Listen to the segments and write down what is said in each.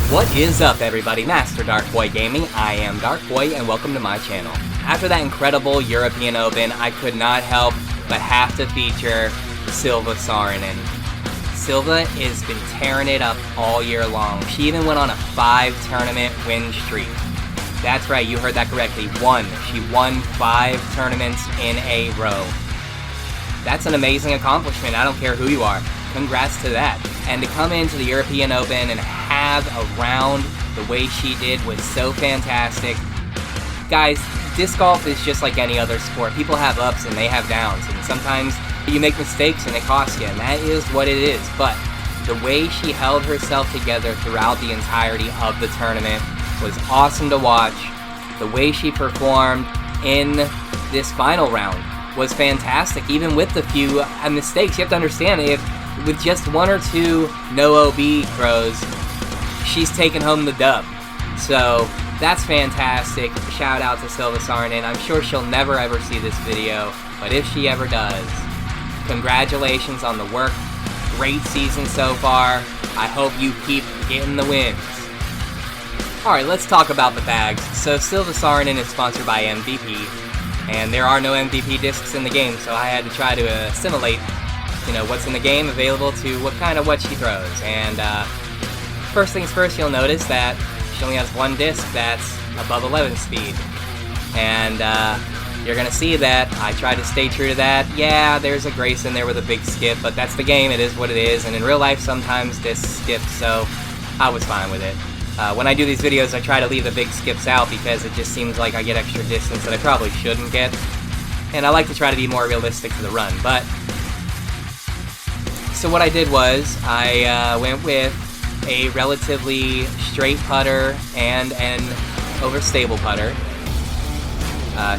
What is up, everybody? Master Darkpoi Gaming. I am Darkpoi, and welcome to my channel. After that incredible European Open, I could not help but have to feature Silva Saarinen. Silva has been tearing it up all year long. She even went on a 5-tournament win streak. That's right, you heard that correctly. She won 5 tournaments in a row. That's an amazing accomplishment. I don't care who you are. Congrats to that. And to come into the European Open and have a round the way she did was so fantastic. Guys, disc golf is just like any other sport. People have ups and they have downs, and sometimes you make mistakes and it costs you, and that is what it is. But the way she held herself together throughout the entirety of the tournament was awesome to watch. The way she performed in this final round was fantastic, even with the few mistakes. You have to understand, if with just 1 or 2 no OB throws, she's taken home the dub. So that's fantastic. Shout out to Silva Saarinen. I'm sure she'll never ever see this video, but if she ever does, congratulations on the work. Great season so far. I hope you keep getting the wins. Alright, let's talk about the bags. So Silva Saarinen is sponsored by MVP, and there are no MVP discs in the game, so I had to try to assimilate what's in the game available to what she throws. And first things first, you'll notice that she only has 1 disc that's above 11 speed. And you're going to see that I try to stay true to that. Yeah, there's a grace in there with a big skip, but that's the game, it is what it is. And in real life, sometimes discs skip, so I was fine with it. When I do these videos, I try to leave the big skips out because it just seems like I get extra distance that I probably shouldn't get. And I like to try to be more realistic to the run. But so what I did was I went with a relatively straight putter and an overstable putter.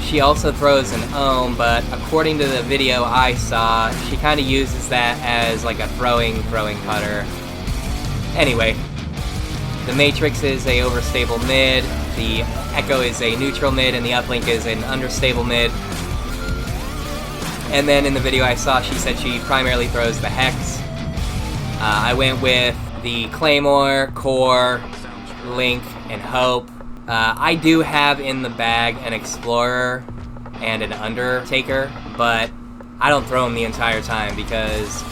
She also throws an ohm, but according to the video I saw, she kind of uses that as like a throwing putter. Anyway, the Matrix is a overstable mid, the Echo is a neutral mid, and the uplink is an understable mid. And then in the video I saw, she said she primarily throws the Hex. I went with the Claymore, Core, Link, and Hope. I do have in the bag an Explorer and an Undertaker, but I don't throw them the entire time because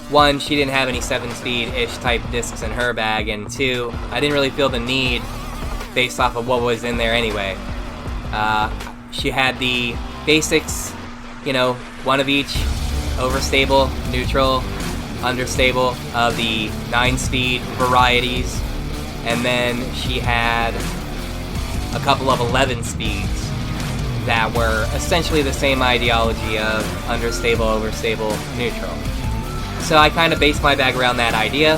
1, she didn't have any 7-speed-ish type discs in her bag, and 2, I didn't really feel the need based off of what was in there anyway. She had the basics, 1 of each, overstable, neutral, understable of the 9-speed varieties, and then she had a couple of 11 speeds that were essentially the same ideology of understable, overstable, neutral. So I kind of based my bag around that idea.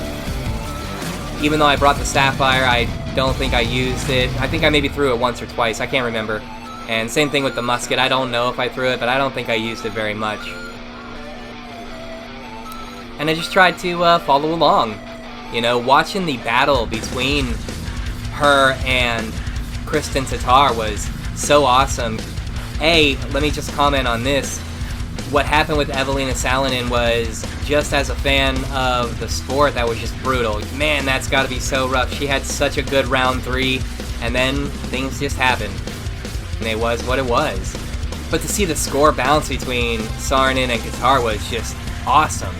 Even though I brought the Sapphire, I don't think I used it. I think I maybe threw it once or twice, I can't remember. And same thing with the Musket, I don't know if I threw it, but I don't think I used it very much. And I just tried to follow along. Watching the battle between her and Kristen Tatar was so awesome. Let me just comment on this. What happened with Evelina Salonen was, just as a fan of the sport, that was just brutal. Man, that's got to be so rough. She had such a good round 3, and then things just happened. And it was what it was. But to see the score bounce between Saarinen and Qatar was just awesome.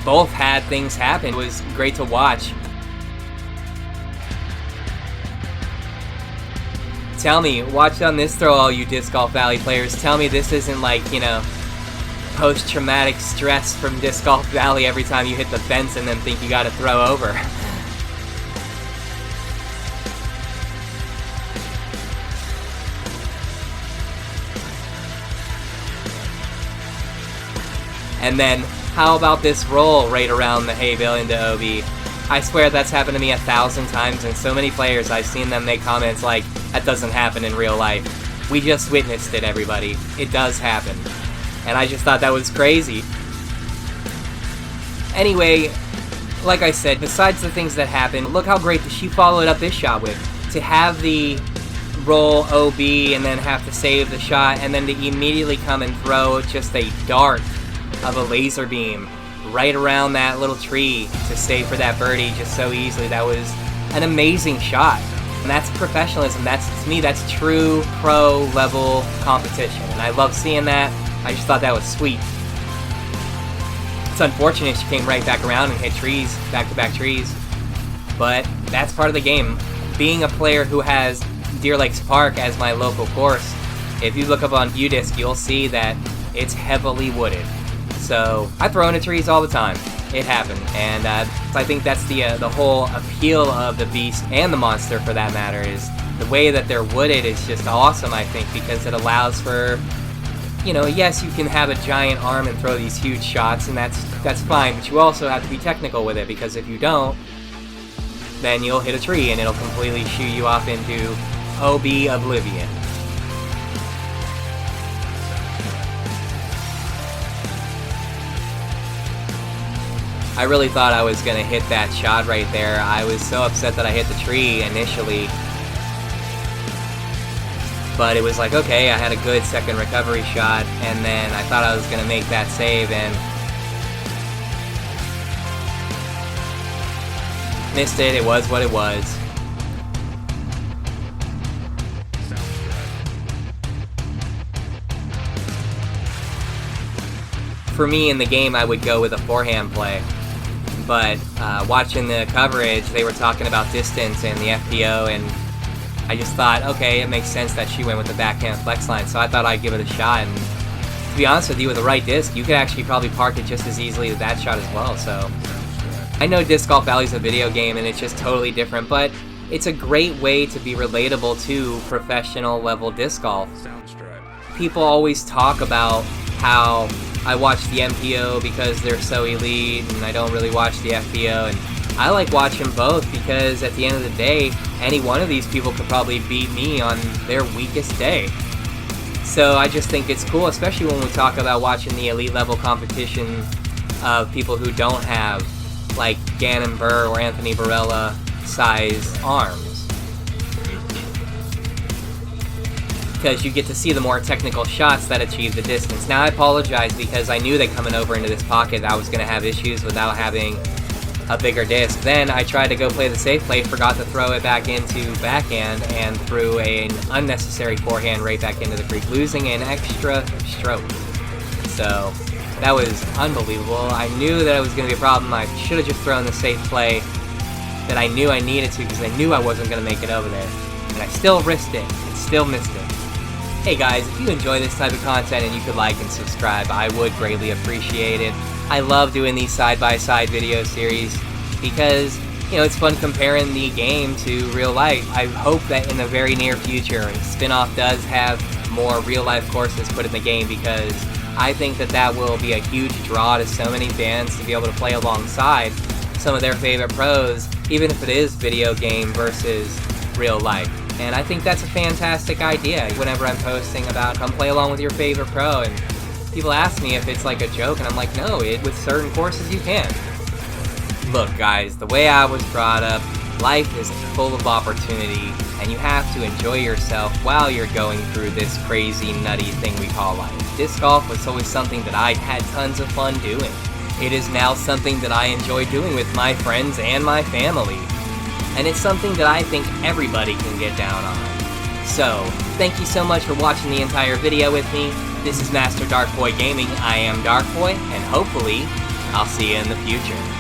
Both had things happen. It was great to watch. Tell me, watch on this throw, all you Disc Golf Valley players. Tell me this isn't like, post-traumatic stress from Disc Golf Valley every time you hit the fence and then think you gotta throw over. And then, how about this roll right around the hay bale into OB? I swear that's happened to me 1,000 times, and so many players, I've seen them make comments like, that doesn't happen in real life. We just witnessed it, everybody. It does happen. And I just thought that was crazy. Anyway, like I said, besides the things that happened, look how great she followed up this shot with. To have the roll OB and then have to save the shot, and then to immediately come and throw just a dart of a laser beam right around that little tree to stay for that birdie just so easily. That was an amazing shot. And that's professionalism. That's, to me, that's true pro level competition. And I love seeing that. I just thought that was sweet. It's unfortunate she came right back around and hit trees, back-to-back trees. But that's part of the game. Being a player who has Deer Lakes Park as my local course, if you look up on UDisc, you'll see that it's heavily wooded. So I throw into trees all the time. It happened, and I think that's the whole appeal of the beast and the monster, for that matter, is the way that they're wooded is just awesome, I think, because it allows for, you know, yes, you can have a giant arm and throw these huge shots, and that's fine, but you also have to be technical with it, because if you don't, then you'll hit a tree and it'll completely shoo you off into OB oblivion. I really thought I was going to hit that shot right there. I was so upset that I hit the tree initially. But it was like, okay, I had a good second recovery shot, and then I thought I was going to make that save, and missed it. It was what it was. For me in the game, I would go with a forehand play. But watching the coverage, they were talking about distance and the FPO, and I just thought, okay, it makes sense that she went with the backhand flex line, so I thought I'd give it a shot. And to be honest with you, with the right disc, you could actually probably park it just as easily with that shot as well. So I know Disc Golf Valley is a video game, and it's just totally different, but it's a great way to be relatable to professional level disc golf. People always talk about how I watch the MPO because they're so elite, and I don't really watch the FPO, and I like watching both because at the end of the day, any one of these people could probably beat me on their weakest day. So I just think it's cool, especially when we talk about watching the elite level competition of people who don't have like Gannon Burr or Anthony Barella size arms. Because you get to see the more technical shots that achieve the distance. Now I apologize because I knew that coming over into this pocket I was going to have issues without having a bigger disc. Then I tried to go play the safe play, forgot to throw it back into backhand, and threw an unnecessary forehand right back into the creek, losing an extra stroke. So that was unbelievable. I knew that it was going to be a problem. I should have just thrown the safe play that I knew I needed to, because I knew I wasn't going to make it over there. And I still risked it and still missed it. Hey guys, if you enjoy this type of content and you could like and subscribe, I would greatly appreciate it. I love doing these side-by-side video series because, you know, it's fun comparing the game to real life. I hope that in the very near future, Spinoff does have more real-life courses put in the game, because I think that that will be a huge draw to so many fans to be able to play alongside some of their favorite pros, even if it is video game versus real life. And I think that's a fantastic idea. Whenever I'm posting about come play along with your favorite pro, and people ask me if it's like a joke, and I'm like, no, with certain courses you can. Look guys, the way I was brought up, life is full of opportunity, and you have to enjoy yourself while you're going through this crazy, nutty thing we call life. Disc golf was always something that I had tons of fun doing. It is now something that I enjoy doing with my friends and my family. And it's something that I think everybody can get down on. So, thank you so much for watching the entire video with me. This is Master Darkpoi Gaming. I am Darkpoi, and hopefully, I'll see you in the future.